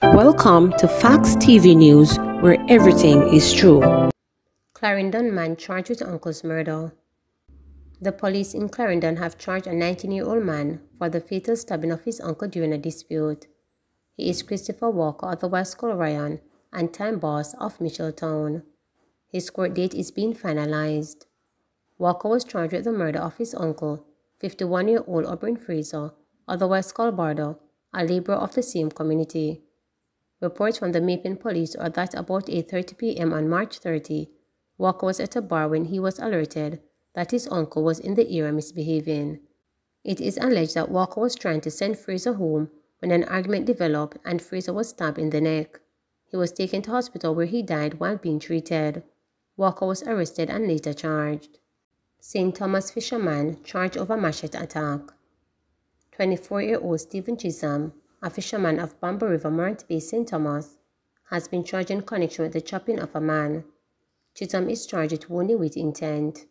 Welcome to Facts TV News, where everything is true. Clarendon man charged with uncle's murder. The police in Clarendon have charged a 19-year-old man for the fatal stabbing of his uncle during a dispute. He is Christopher Walker, otherwise called Ryan, and time boss of Mitchelltown. His court date is being finalized. Walker was charged with the murder of his uncle, 51-year-old Aubrey Fraser, otherwise called Bardo, a laborer of the same community. Reports from the Mapping police are that about 8:30 p.m. on March 30, Walker was at a bar when he was alerted that his uncle was in the area misbehaving. It is alleged that Walker was trying to send Fraser home when an argument developed and Fraser was stabbed in the neck. He was taken to hospital where he died while being treated. Walker was arrested and later charged. St. Thomas fisherman charged over machete attack. 24-year-old Stephen Chisholm, a fisherman of Bamboo River, Morant Bay, St. Thomas, has been charged in connection with the chopping of a man. Chisholm is charged with wounding with intent.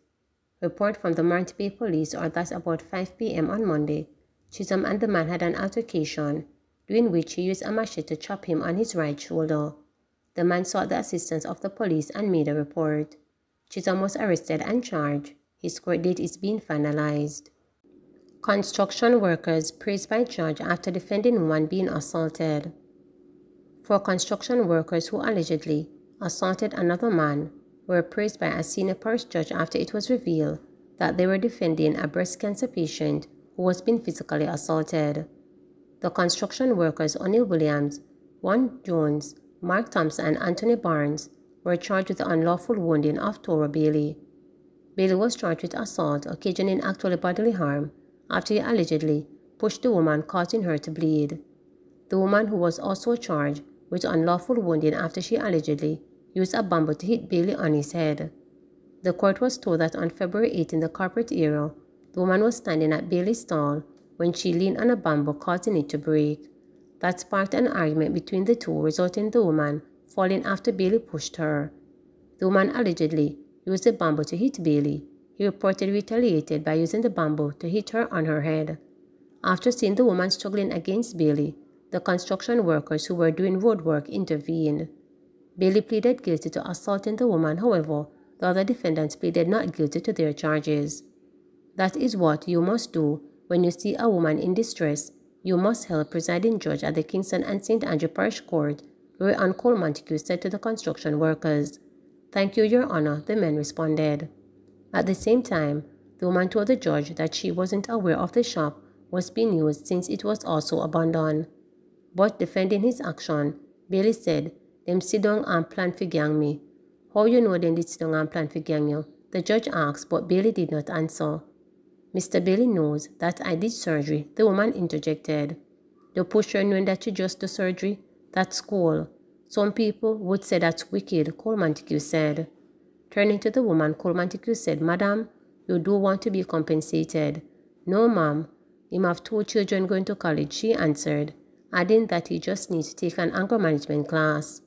Report from the Morant Bay police are that about 5 p.m. on Monday, Chisholm and the man had an altercation, during which he used a machete to chop him on his right shoulder. The man sought the assistance of the police and made a report. Chisholm was arrested and charged. His court date is being finalized. Construction workers praised by judge after defending woman being assaulted. 4 construction workers who allegedly assaulted another man were praised by a senior parish judge after it was revealed that they were defending a breast cancer patient who was being physically assaulted. The construction workers O'Neill Williams, Juan Jones, Mark Thompson and Anthony Barnes were charged with the unlawful wounding of Tora Bailey. Bailey was charged with assault occasioning actual bodily harm after he allegedly pushed the woman, causing her to bleed. The woman, who was also charged with unlawful wounding after she allegedly used a bamboo to hit Bailey on his head. The court was told that on February 8 in the corporate area, the woman was standing at Bailey's stall when she leaned on a bamboo, causing it to break. That sparked an argument between the two, resulting in the woman falling after Bailey pushed her. The woman allegedly used the bamboo to hit Bailey. He reportedly retaliated by using the bamboo to hit her on her head. After seeing the woman struggling against Bailey, the construction workers who were doing road work intervened. Bailey pleaded guilty to assaulting the woman. However, the other defendants pleaded not guilty to their charges. That is what you must do when you see a woman in distress. You must help, presiding judge at the Kingston and St. Andrew Parish Court, Roy Cole Montague, said to the construction workers. "Thank you, Your Honor," the men responded. At the same time, the woman told the judge that she wasn't aware of the shop was being used since it was also abandoned. But defending his action, Bailey said, "Them sit down and plan to gang me." "How you know them did sit down and plan to gang you?" the judge asked, but Bailey did not answer. "Mr. Bailey knows that I did surgery," the woman interjected. "You push her knowing that you just do surgery? That's cool. Some people would say that's wicked," Cole Montague said. Turning to the woman, Cole Montague said, "Madam, you do want to be compensated." "No, ma'am. Him have 2 children going to college," she answered, adding that he just needs to take an anger management class.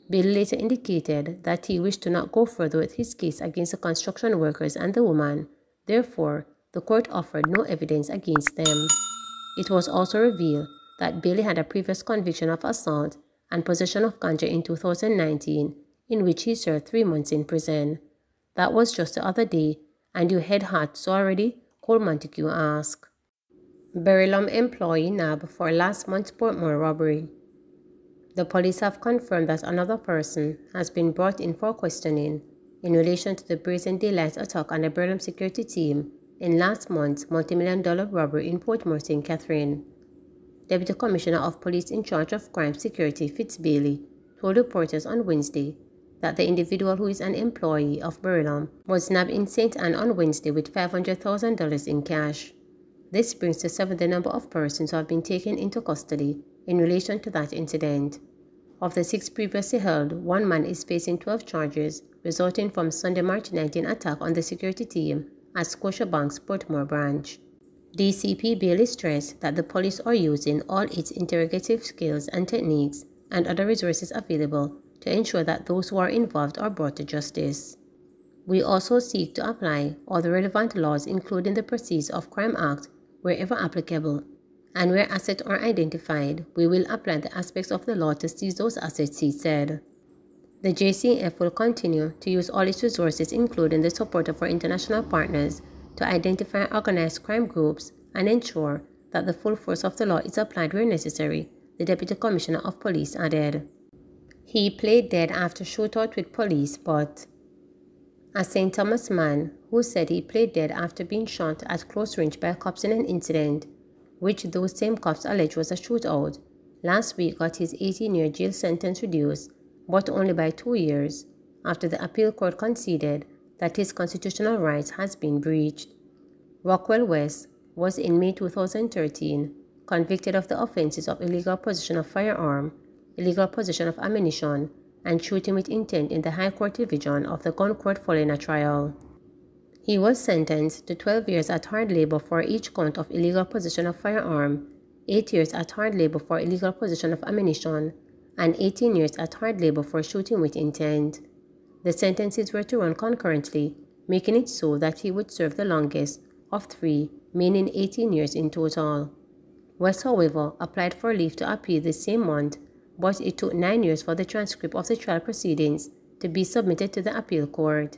Bill later indicated that he wished to not go further with his case against the construction workers and the woman. Therefore, the court offered no evidence against them. It was also revealed that Bailey had a previous conviction of assault and possession of ganja in 2019, in which he served 3 months in prison. "That was just the other day, and you head hot so already?" Cole Montague asked. Berylum employee nabbed for last month's Portmore robbery. The police have confirmed that another person has been brought in for questioning in relation to the brazen daylight attack on the Berylum security team in last month's multi-million-dollar robbery in Portmore, St. Catherine. Deputy Commissioner of Police in charge of crime security, Fitz Bailey, told reporters on Wednesday that the individual, who is an employee of Berylum, was nabbed in St. Anne on Wednesday with $500,000 in cash. This brings to 7 the number of persons who have been taken into custody in relation to that incident. Of the 6 previously held, 1 man is facing 12 charges resulting from Sunday, March 19 attack on the security team at Scotiabank's Portmore branch. DCP Bailey stressed that the police are using all its interrogative skills and techniques and other resources available to ensure that those who are involved are brought to justice. "We also seek to apply all the relevant laws, including the Proceeds of Crime Act, wherever applicable, And where assets are identified, we will apply the aspects of the law to seize those assets, he said. The JCF will continue to use all its resources, including the support of our international partners, to identify organized crime groups and ensure that the full force of the law is applied where necessary, the Deputy Commissioner of Police added. He played dead after shootout with police, but a St. Thomas man who said he played dead after being shot at close range by cops in an incident, which those same cops alleged was a shootout, last week got his 18-year jail sentence reduced, but only by 2 years, after the appeal court conceded that his constitutional rights has been breached. Rockwell West was in May 2013 convicted of the offenses of illegal possession of firearm, illegal possession of ammunition, and shooting with intent in the High Court Division of the Gun Court following a trial. He was sentenced to 12 years at hard labor for each count of illegal possession of firearm, 8 years at hard labor for illegal possession of ammunition, and 18 years at hard labor for shooting with intent. The sentences were to run concurrently, making it so that he would serve the longest of 3, meaning 18 years in total. West, however, applied for leave to appeal the same month, but it took 9 years for the transcript of the trial proceedings to be submitted to the appeal court.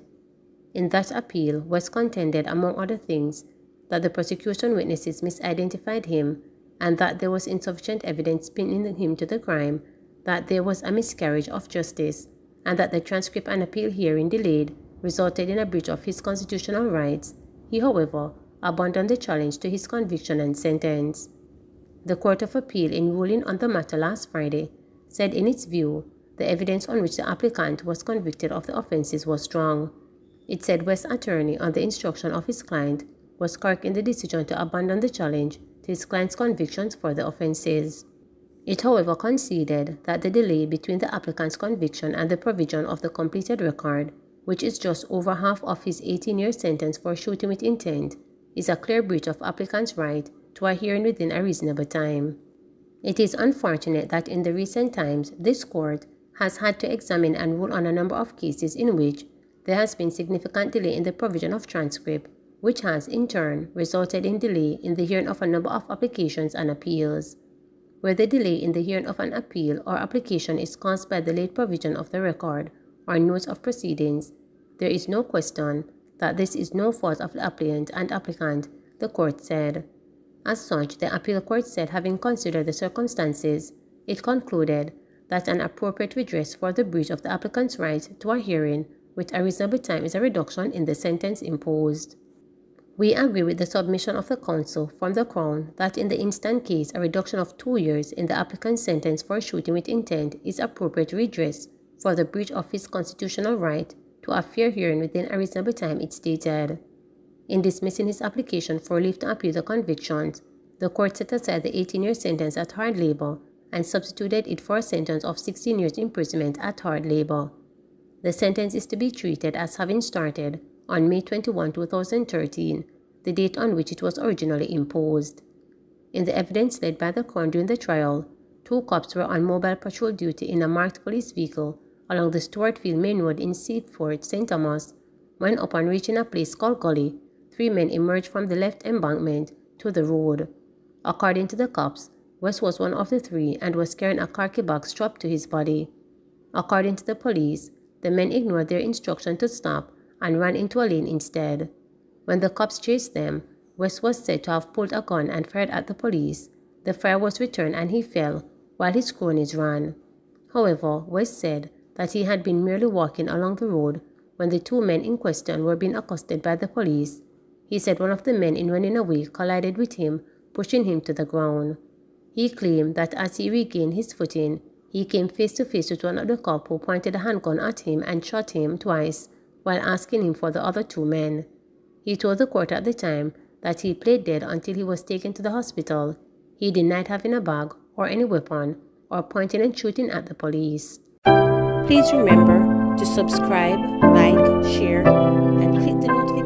In that appeal, West contended, among other things, that the prosecution witnesses misidentified him and that there was insufficient evidence pinning him to the crime, that there was a miscarriage of justice, and that the transcript and appeal hearing delayed resulted in a breach of his constitutional rights. He, however, abandoned the challenge to his conviction and sentence. The Court of Appeal, in ruling on the matter last Friday, said in its view the evidence on which the applicant was convicted of the offenses was strong. It said West's attorney, on the instruction of his client, was correct in the decision to abandon the challenge to his client's convictions for the offenses. It, however, conceded that the delay between the applicant's conviction and the provision of the completed record, which is just over half of his 18-year sentence for shooting with intent, is a clear breach of applicant's right to a hearing within a reasonable time. It is unfortunate that in the recent times, this court has had to examine and rule on a number of cases in which there has been significant delay in the provision of transcript, which has, in turn, resulted in delay in the hearing of a number of applications and appeals. Where the delay in the hearing of an appeal or application is caused by the late provision of the record or notes of proceedings, there is no question that this is no fault of the applicant and applicant, the court said. As such, the appeal court said, having considered the circumstances, it concluded that an appropriate redress for the breach of the applicant's right to a hearing with a reasonable time is a reduction in the sentence imposed. We agree with the submission of the counsel from the Crown that in the instant case a reduction of 2 years in the applicant's sentence for shooting with intent is appropriate redress for the breach of his constitutional right to a fair hearing within a reasonable time, it stated. In dismissing his application for leave to appeal the convictions, the court set aside the 18-year sentence at hard labor and substituted it for a sentence of 16 years imprisonment at hard labor. The sentence is to be treated as having started on May 21, 2013, the date on which it was originally imposed. In the evidence led by the Crown during the trial, 2 cops were on mobile patrol duty in a marked police vehicle along the Stewartfield Main Road in Seaford, St. Thomas, when upon reaching a place called Gully, 3 men emerged from the left embankment to the road. According to the cops, West was one of the 3 and was carrying a khaki bag strapped to his body. According to the police, the men ignored their instruction to stop and ran into a lane instead. When the cops chased them, West was said to have pulled a gun and fired at the police. The fire was returned and he fell while his cronies ran. However, West said that he had been merely walking along the road when the 2 men in question were being accosted by the police. He said one of the men in running away collided with him, pushing him to the ground. He claimed that as he regained his footing, he came face to face with one of the cops who pointed a handgun at him and shot him twice while asking him for the other 2 men. He told the court at the time that he played dead until he was taken to the hospital. He denied having a bag or any weapon or pointing and shooting at the police. Please remember to subscribe, like, share, and click the notification